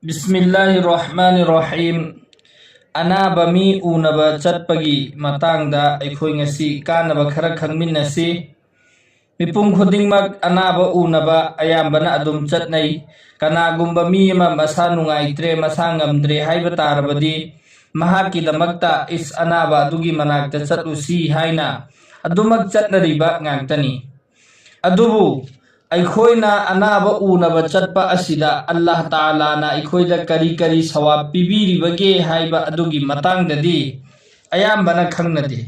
बिस्मिल्लाहिर्रहमानिर्रहीम अनाब मी उनब चटपगी मतंगदा अखोई ngasi कानब खरा खंगमिन्नसी मिपुम खुदिंगमक अनाब उनब अयाम्बना अदुम चटनई कनागुम्ब मी अमा मसा नुंगाइत्रे मसा ngamdre हाइब तारबदी महाकिदमक्ता इस अनाब अदुगी मनाक्ता चटुसी हाइना अदुमक चटनरिबा ngangtani अदुबु अखोइना अनाब उनब चटपा असिदा अल्लाह ताला ना अखोइदा करी करी सवाब पिबीरिबगे हाइबा अदुगी मतंगददी अयाम्बना खंगनदे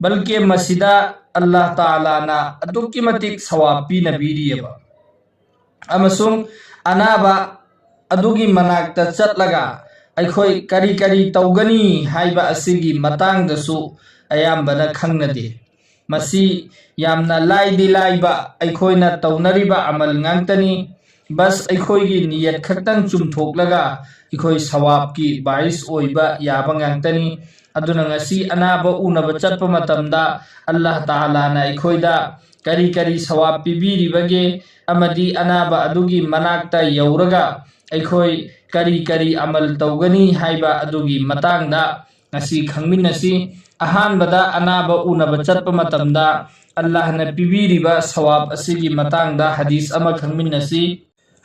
बल्कि मसिदा अल्लाह ताला ना अदुकी मतिक सवाब पिनबीरियबा अमसुंग अनाबा अदुगी मनाक्ता चटलगा अखोइ करी करी तौगनी हाइबा असिगी मतंगदसु अयाम्बना खंगनदे मसी यामना लाइदी लाइबा अखोइना तौनरिबा अमल ngangtani बस अखोइगी नियत खक्तंग चुमथोकलगा अखोइ सवाब की बाइस ओइबा याबा ngangtani अदुना ngasi अनाबा उनबा चटपा मतमदा अल्लाह ताला ना अखोइदा करी करी सवाब पिबीरिबगे अमदी अनाबा अदुगी मनाक्ता यौरगा अखोइ करी करी अमल तौगनी हाइबा अदुगी मतंगदा ngasi खंगमिन्नसी अहानबदा अनाबा उनबा चटपा मतमदा अल्लाह ने पिबीरिबा सवाब असिगी मतंगदा हदीस अमा खंगमिन्नसी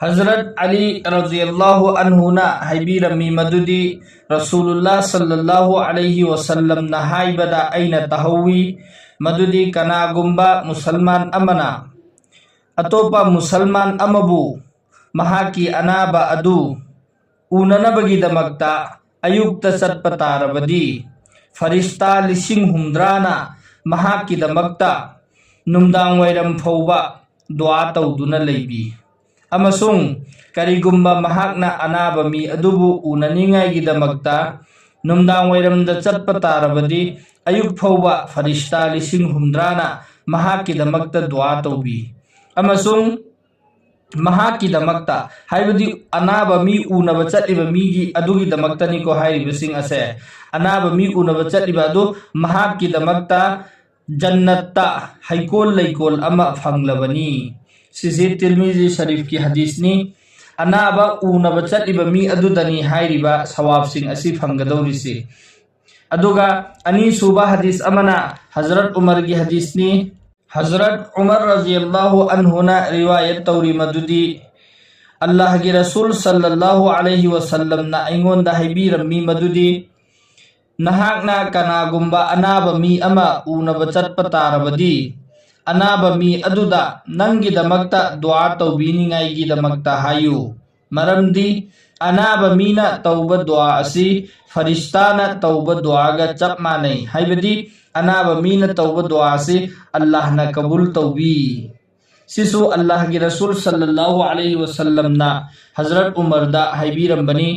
हजरत अली रज़ियल्लाहु अन्हु ना हाइबीरमी मदुदी रसूलुल्लाह सल्लल्लाहु अलैहि वसल्लम ना हाइबदा अइना तहवी मदुदी कनागुम्बा मुसलमान अमना अतोपा मुसलमान अमबु महाकी अनाबा अदु उननबगिदमक्ता अयुक्ता चटपा तारबदी फरिश्ता लिसिंग हुमद्राना महाकिदमक्ता नुमदांग वैरम फौबा दुआ तौदुना लैबी अमसुंग करिगुम्बा महाकना अनाबा मी अदुबु उननिंगाइगिदमक्ता नुमदांग वैरमदा चटपा तारबदी अयुक फौबा फरिश्ता लिसिंग हुमद्राना महाकिदमक्ता दुआ तौबी अमसुंग महाकिदमक्ता हाइबदी अनाबा मी उनबा चटलिबा मीगी अदुगिदमक्तनी को हाइरिबसिंग असे अनाबा मी उनबा चटलिबा अदु महाकिदमक्ता जन्नत्ता हाइकोल लैकोल अमा फंगलबनी सिजे तिरमिजी शरीफ की हदीसनी अनाबा उनबा चटलिबा मी अदुदनी हाइरिबा सवाबसिंग असि फंगदौरिसे अदुगा अनी सुबा हदीस अमना हजरत उमर की हदीसनी हजरत उमर रज़ियल्लाहु अन्हु ना रिवायत तौरी मदुदी अल्लाह के रसूल सल्लल्लाहु अलैहि वसल्लम ना अइंगोंदा हाइबीरमी मदुदी नहाकना कनागुम्बा अनाबा मी अमा उनबा चटपा तारबदी अनाबा मी अदुदा नंगिदमक्ता दुआ तौबीनिंगाइगिदमक्ता हायु मरमदी अनाबा मीना तौबा दुआ असि फरिश्ताना तौबा दुआगा चप मानै हाइबदी अनाबा मीना तौबा दुआ असि अल्लाह ना कबूल तौबी सिसु अल्लाह के रसूल सल्लल्लाहु अलैहि वसल्लम ना हजरत उमर दा हाइबीरमबनी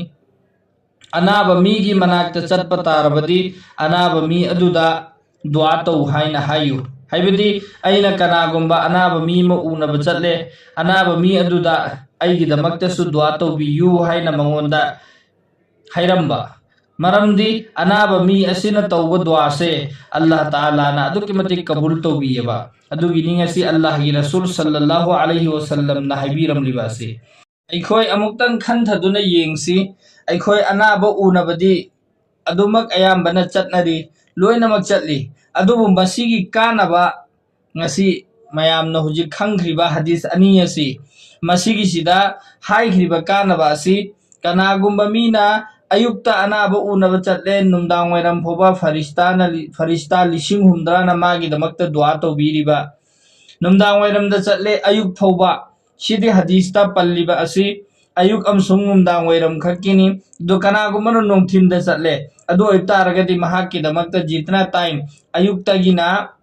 अनाबा मीगी मनाक्ता चटपा तारबदी अनाबा मी अदुदा दुआ तौ हाइना हायु हाइबदी अइना कनागुम्बा अनाबा मी म उनबा चटले अनाबा मी अदुदा अइगिदमक्तासु दुआ तौबियु हाइना मंगोंदा हाइरम्बा मरमदी अनाबा मी असिना तौबा दुआ से अल्लाह ताला ना अदुकी मतिक कबूल तौबियबा अदुगी निंगसी अल्लाह की रसूल सल्लल्लाहु अलैहि वसल्लम ना हाइबीरमलिबासे अखोय अमुक्तंग खंथदुना येंगसी अखोय अनाबा उनबदी अदुमक अयाम्बना चटनरी लोइनमक चटली अदुबु मसीगी कानबा ngasi mayamna huji khangkhriba hadis ani asi masigi sida haikhriba kanaba asi kanagumba mina ayukta anaba unaba chatle numdang wairam phoba farishta lising humdra na magi damakta dua tawbiriba numdang wairam da chatle ayuk phoba sidi hadis ta palliba asi ayuk amsung numdang wairam khakini do kanagumba no nongthim da chatle adu oitaragadi mahakki damakta jitna time ayukta gina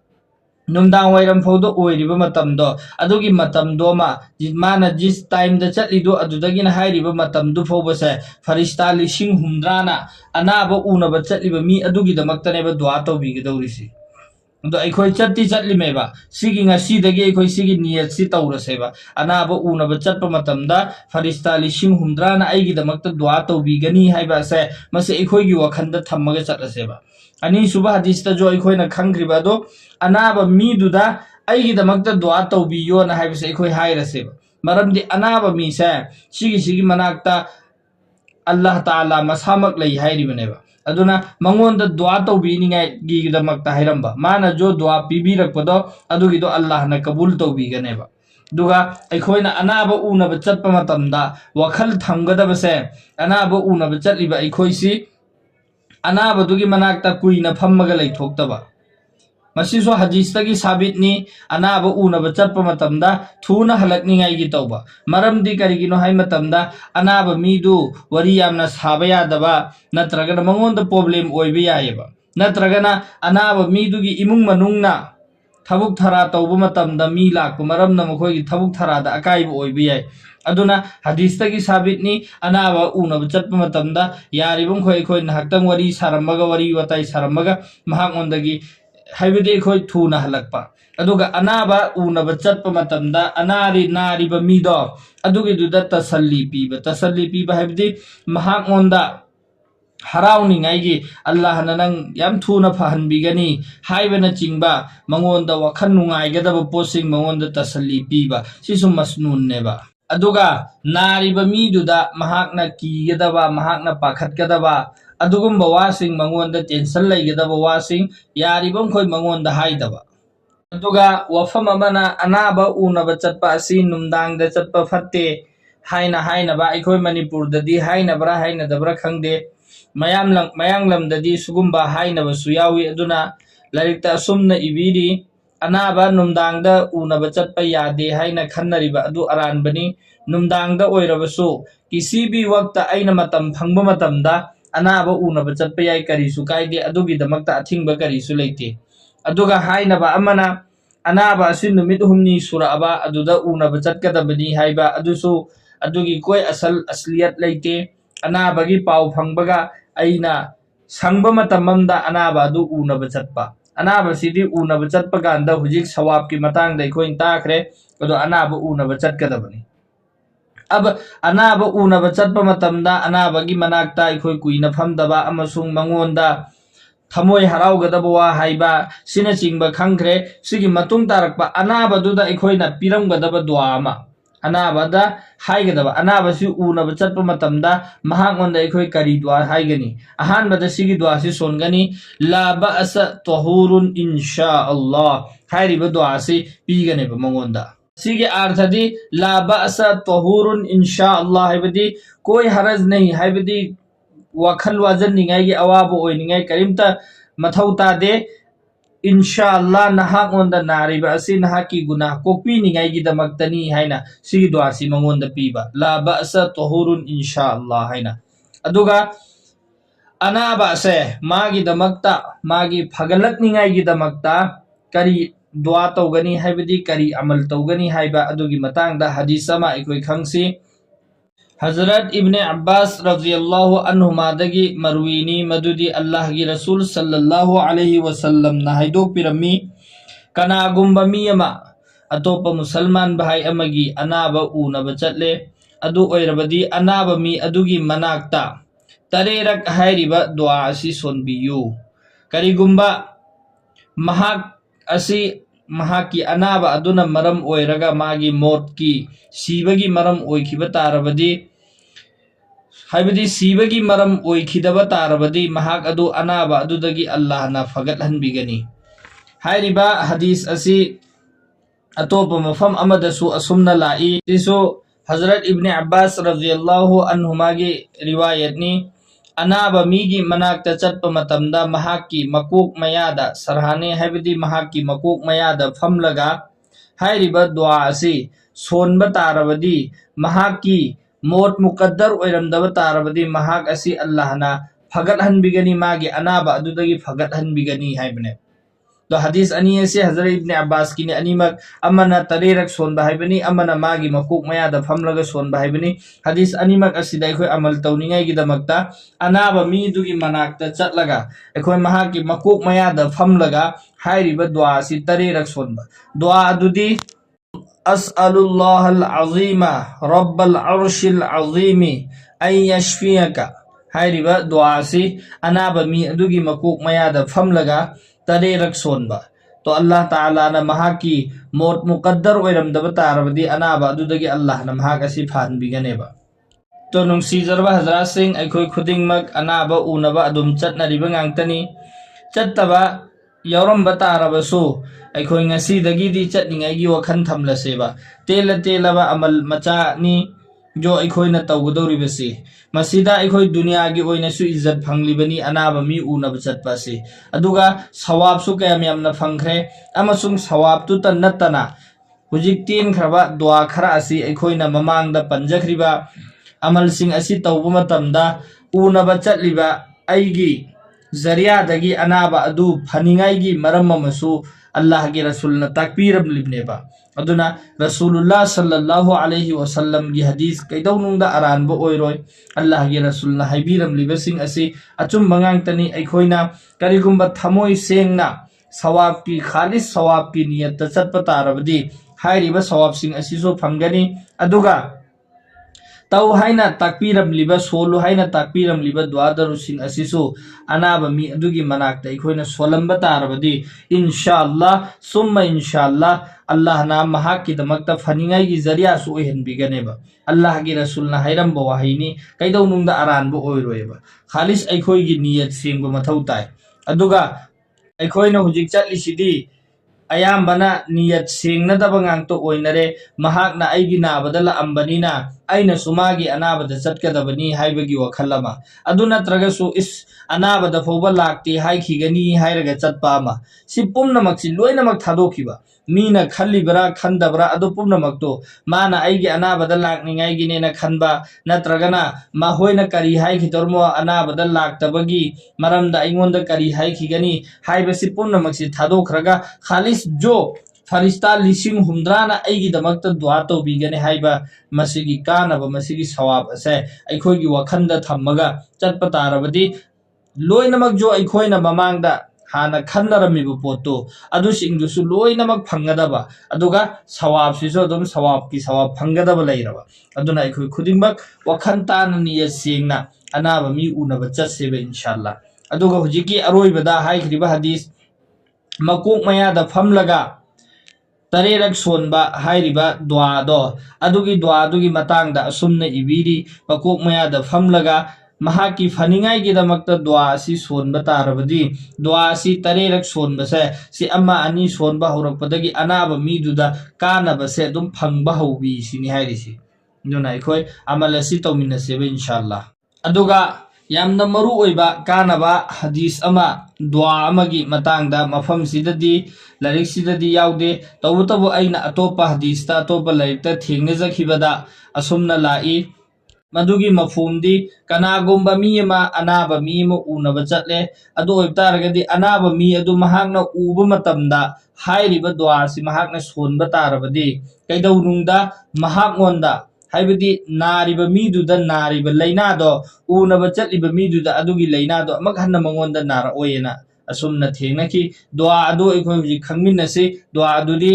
नुमदांग वैरम फौदो ओइरिबा मतमदो अदुगी मतमदो मा जिमाना जिस time the चटलिदो अदुदगिना हाइरिबा मतमदु फौबसे फरिश्ता लिसिंग हुमद्राना अनाबा उनबा चटलिबा मी अदुगी दमक्तनेबा दुआ तौबिगदौरिसि अदो अखोय चट्टी चटलिमेबा सिगी ngasi अखोय सिगी नियत सि तौरसेबा अनाबा उनबा चटपा मतमदा फरिश्ता लिसिंग हुमद्राना आइगी दमक्ता दुआ तौबिगनी हाइबा से मसे अखोयगी वखंदा थम्मगा चटलसेबा अनी सुबह हदीस जो अखोयना खंग्रिबा दो अनाबा मीदुदा अइगिदमक्ता दुआ तौबियो ना हाइबसे अखोय हाइरसेबा मरमदी अनाबा मीसे सिगी मनाक्ता Allah Ta'ala masamak lay hairibneba aduna mangonda dua tawbiningai gigidamakta hairamba mana jo dua pibirakpado adugido Allah na kabul tawbiganeba duga aikoina anaba unaba chatpa matamda wakhal thamgadabase anaba unaba chatliba aikoisi anaba dugi manakta kuina phammaga leithoktaba मसीसो हदीसतगी साबितनी अनाब उनब चप्प मतमदा थूना हलकनिंगाई गी तौबा मरमदी करिगिनो हाय मतमदा अनाब मीदु worry यामना साबा यादबा नत्रगना मंगोंद problem ओइबे यायबा नत्रगना अनाब मीदुगी इमुंग मनुंगना थबुक थरा तौबा मतमदा मी लाकप मरमना मखोगी थबुक थरादा अकाइबा ओइबे याय अदुना हदीसतगी साबितनी अनाब उनब चप्प मतमदा यारिबम खोय खोय नहक्तंग worry सारमगा worry वताई सारमगा महांगोंदगी हाइबदे खोय थूना हलकपा अदुगा अनाबा उनब चटप मतमदा अनारी नारिबा मीदो अदुगे दुदा तसल्ली पीबा हाइबदे महांगोंदा हराउनिंगाइगी अल्लाह नंग याम थूना फहनबिगनी हाइबना चिंगबा मंगोंदा वखन नुंगाइगदब पोसिंग मंगोंदा तसल्ली पीबा सिसु मसनूननेबा अदुगा नारिबा मीदुदा महाकना कीगदबा महाकना पाखतगदबा अदुगुम्बा वासिंग मंगोंदा टेंशन लैगदबा वासिंग यारिबम खोय मंगोंदा हाइदबा अदुगा वफम अमना अनाबा उनबा चटपा असि नुमदांगदा चटपा फत्ते हाइनबा अखोय मणिपुरददी हाइनबरा हाइनदबरा खंगदे मयांगलमददी सुगुम्बा हाइनबसु यावी अदुना लाइरिकता असुमना इबिरी अनाबा नुमदांगदा उनबा चटपा यादे हाइना खन्नरिबा अदु अरानबनी नुमदांगदा ओइरबसु किसी भी वक्त आइना मतम फंगबा मतमदा अनाबा उनबा चटपा याय करिसु कायदे अदुगिदमक्ता अथिंगबा करिसु लेते अदुगा हाइनबा अमना अनाबा असि नुमित हुमनी सुराबा अदुदा उनबा चटकदबनी हाइबा अदुसु अदुगी कोई असल असलियत लेते अनाबगी पाव फंगबगा आइना संगबा मतममदा अनाबा अदु उनबा चटपा अनाबा सिदी उनबा चटपा कांदा हुजिक सवाब की मतांगदा अखोइन ताखरे अदु अनाबा उनबा चटकदबनी अब अनाब उनब चटप मतमदा अनाबगी मनाक्ता अखोय कुइना फमदबा अमसुंग मंगोंदा थमोय हराउगदबा वा हाइबा सिना चिंगबा खंखरे सिगी मतुंग तारकपा अनाबदुदा अखोयना पिरमगदबा दुआ अमा अनाबदा हाइगदबा अनाबसि उनब चटप मतमदा महांगोंदा अखोय करी दुआ हाइगनी अहानबदा सिगी दुआ सि सोनगनी ला बअस तहुरुन इंशाअल्लाह हाइरिबा दुआ सि पीगनेबा मंगोंदा सिगे अर्थदी ला बअस तहुरुन इंशाअल्लाह हाइबदी कोई हरज नहीं हाइबदी वखल वाजन निगाई अवाब ओइनिगाई करिमता मथौ तादे इंशाअल्लाह नहागोंदा नारिबा असि नहाकी गुनाह कोपी निगाई गी दमक्तनी हाइना सिगी दुआसी मंगोंदा पीबा ला बअस तहुरुन इंशाअल्लाह हाइना अदुगा अनाबा से मागी दमक्ता मागी फगलक निगाई गी दमक्ता करी दुआ तौगनी हाइबदी करी अमल तौगनी हाइबा अदुगी मतांगदा हदीस अमा अखोय खंगसी हजरत इब्ने अब्बास रज़ियल्लाहु अन्हुमादगी मरवीनी मदुदी अल्लाह की रसूल सल्लल्लाहु अलैहि वसल्लम ना हाइदोक पिरमी कनागुम्बा मी अमा अतोप मुसलमान भाई अमगी अनाबा उनबा चटले अदु ओइरबदी अनाबा मी अदुगी मनाक्ता तरेरक हाइरिबा दुआ असि सोनबियु करिगुम्बा महाक असि महाकी अनाबा अदुना मरम ओइरगा मागी मौत की सीबगी मरम ओइखिबा तारबदी हाइबदी सीबगी मरम ओइखिदबा तारबदी महाक अदु अनाबा अदुदगी अल्लाह ना फगतहनबिगनी हाइरिबा हदीस असि अतोप मफम अमदसु असुमना लाई तिसो हजरत इब्ने अब्बास रज़ियल्लाहु अन्हुमागी रिवायतनी अनाबा मीगी मनाक्ता चटप मतमदा महाकी मकोक मयादा सरहाने हाइबदी महाकी मकोक मयादा फमलगा हाइरिबा दुआ असि सोनबा तारबदी महाकी मोट मुकद्दर ओइरमदबा तारबदी महाक असि अल्लाहना फगतहनबिगनी मागी अनाबा अदुदगी फगतहनबिगनी हाइबने तो हदीस अनी से हजरत इब्ने अब्बास की अनीमक अमना तरेरक सोनबा हाइबनी अमना मागी मकोक मयादा फमलगा सोनबा हाइबनी हदीस अनीमक असिदा अखोय अमल तौनिंगाई गिदमक्ता अनाबा मीदुगी मनाक्ता चटलगा अखोय महाकी मकोक मयादा फमलगा हाइरिबा दुआ असि तरेरक सोनबा दुआ अदुदी अस्अलुल्लाहल अज़ीमा रब्बल अर्शिल अज़ीमी अन यशफियका हाइरिबा दुआ असि अनाबा मी अदुगी मकोक मयादा फमलगा तरेरक सोनबा तो अल्लाह ताला ना महाकी मौत मुकद्दर ओइरमदबा तारबदी अनाबा अदुदगी अल्लाह ना महाक असि फानबिगनेबा तो नुंसीजरबा हजरात सिंह अखोई खुदिंगमक अनाबा उनबा अदुम चटनरिबा ngangtani चट्टबा यौरंबा तारबसु अखोई ngasiदगी चटनिंगाई वखन थमलसेबा तेलबा अमल मचानी जो अखोइना तौगदौरिबसे मसिदा अखोई दुनिया की ओइनसु इज्जत फंगलिबनी अनाबा मी उनब चटपासे अदुगा सवाबसु कयाम यामना फंगख्रे अमसुंग सवाबतु त नत्तना हुजिक तीन खरबा दुआ खरा असि अखोइना ममांगदा पंजखरिबा अमल सिंह असि तौबा मतमदा उनब चटलिबा अइगी जरियादगी अनाबा अदु फनिंगाइगी मरम अमसु अल्लाह के रसूलना ताकपीरबलिबनेबा अदुना रसूलुल्लाह सल्लल्लाहु अलैहि वसल्लम की हदीस कैदौनुंदा अरानबो ओइरोय अल्लाह के रसूलना हाइबीरमलिबसिंग असि अचुम मंगांगतनी अखोइना करिगुंबा थमोय सेंगना सवाब की खालिस सवाब की नियत चटपा तारबदी हाइरिबा सवाब सिंग असिसो फंगनी अदुगा तौ हाइना ताकपीरमलिबा सोलु हाइना ताकपीरमलिबा द्वादरुसिंग असिसु अनाबा मी अदुगी मनाक्ता अखोइना सोलंबा तारबदी इंशाअल्लाह सुम्मा इंशाअल्लाह अल्लाह ना महाक की दमकता फनिंगाई की जरिया सु ओहनबिगनेबा अल्लाह की रसूलना हाइरमबा वाहिनी कैदौनुंदा अरानबो ओइरोयबा खालिस अखोई की नियत सेंगबा मथौ ताय अदुगा अखोइना हुजिक चटलिसिदी अयाम्बना नियत सेंगनदबा ngang ओइनरे महाकना आइगी नाबदा लाअंबनिना अइना सुमागी अनाबदा चटकदबनी हाइबगी वखलमा अदु नत्रगसु इस अनाबदा फोबा लाक्ति हाइखिगनी हाइरगा चटपामा सि पुम्नमक्सि लोइनमक थादोखिबा मीना खल्लिबरा खंदबरा अदु पुम्नमक्तो माना आइगी अनाबदा लाक्निंगाइगिनेना खनबा नत्रगना माहोइना करी हाइखितोरमो अनाबदा लाक्तबगी मरमदा अइंगोंदा करी हाइखिगनी हाइबसि पुम्नमक्सि थादोखरगा खालिस जो फरिश्ता लिसिंग हुंद्राना आइगी दमक्ता दुआ तौबिगने हाइबा मसिगी कानबा मसिगी सवाब असे अखोइगी वखंदा थम्मगा चटपा तारबदी लोइनमक जो अखोइना ममांगदा हाना खन्नरमिबो पोतो अदुसिंगदुसु लोइनमक फंगदबा अदुगा सवाब सिसो अदुम सवाब की सवाब फंगदबा लैरबा अदुना अखोइ खुदिंगमक वखन ताना नियत सेंगना अनाबा मी उनबा चटसेबा इंशाअल्लाह अदुगा हुजिकी अरोइबदा हाइखरिबा हदीस मकोक मयादा फमलगा तरेरक सोनबा हाइरिबा दुआदो अदुगी दुआदुगी मतांगदा असुमना इबीरी मकोक मयादा फमलगा महाकी फनिंगाई की दमकता दुआ असि सोनबा तारबदी दुआ असि तरेरक सोनबसे सि अम्मा अनि सोनबा होरकपदगी अनाबा मीदुदा कानबसे अदुम फंगबा हौबी सिनि हाइरिसि दुना अखोय अमल असि तौमिनसेबा इंशाअल्लाह अदुगा यामना मरु ओइबा कानबा हदीस अमा दुआ अमगी मतांगदा मफम सिददी लारिक सिददी याउदे तौबतबो अइना अतोपा हदीसता अतोपा लारिकता थेंगनेजखिबदा असुमना लाई मदुगी मफूमदी कनागुंबा मी अमा अनाबा मी अमा उनबा चटले अदु ओइबतारगदी अनाबा मी अदु महाकना उबा मतमदा हाइरिबा दुआसि महाकना सोनबा तारबदी कैदौनुंदा महाकनोंदा हाइबदी नारिबा मीदुदा नारिबा लैनादो उनबा चटलिबा मीदुदा अदुगी लैनादो अमक हन्ना मंगोंदा नारा ओयेना असुमना थेंगनखि दुआ अदु अखोइ हुजि खंगमिनसि दुआ अदुदी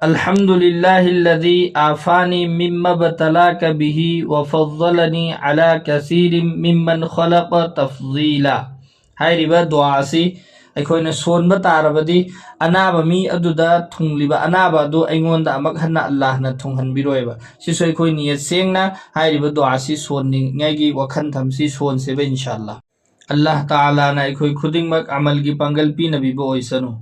अल्हम्दुलिल्लाहिल्लज़ी आफानी मिम्मा बतलाका बिही व फज़्ज़लनी अला कसीरिम मिम्मन खलक़ तफ़ज़ीला हाइरिबा दुआसि अखोइना सोनबा तारबदी अनाबा मी अदुदा थुंगलिबा अनाबा अदु अइंगोंदा अमक हन्ना अल्लाहना थुंगहनबिरोयबा सिसो अखोइ नियत सेंगना हाइरिबा दुआसि सोननिंगाइगी वखन थमसि सोनसेबा इंशाअल्लाह अल्लाह ताला ना अखोइ खुदिंगमक अमल की पंगल पीनबिबो ओइसनु।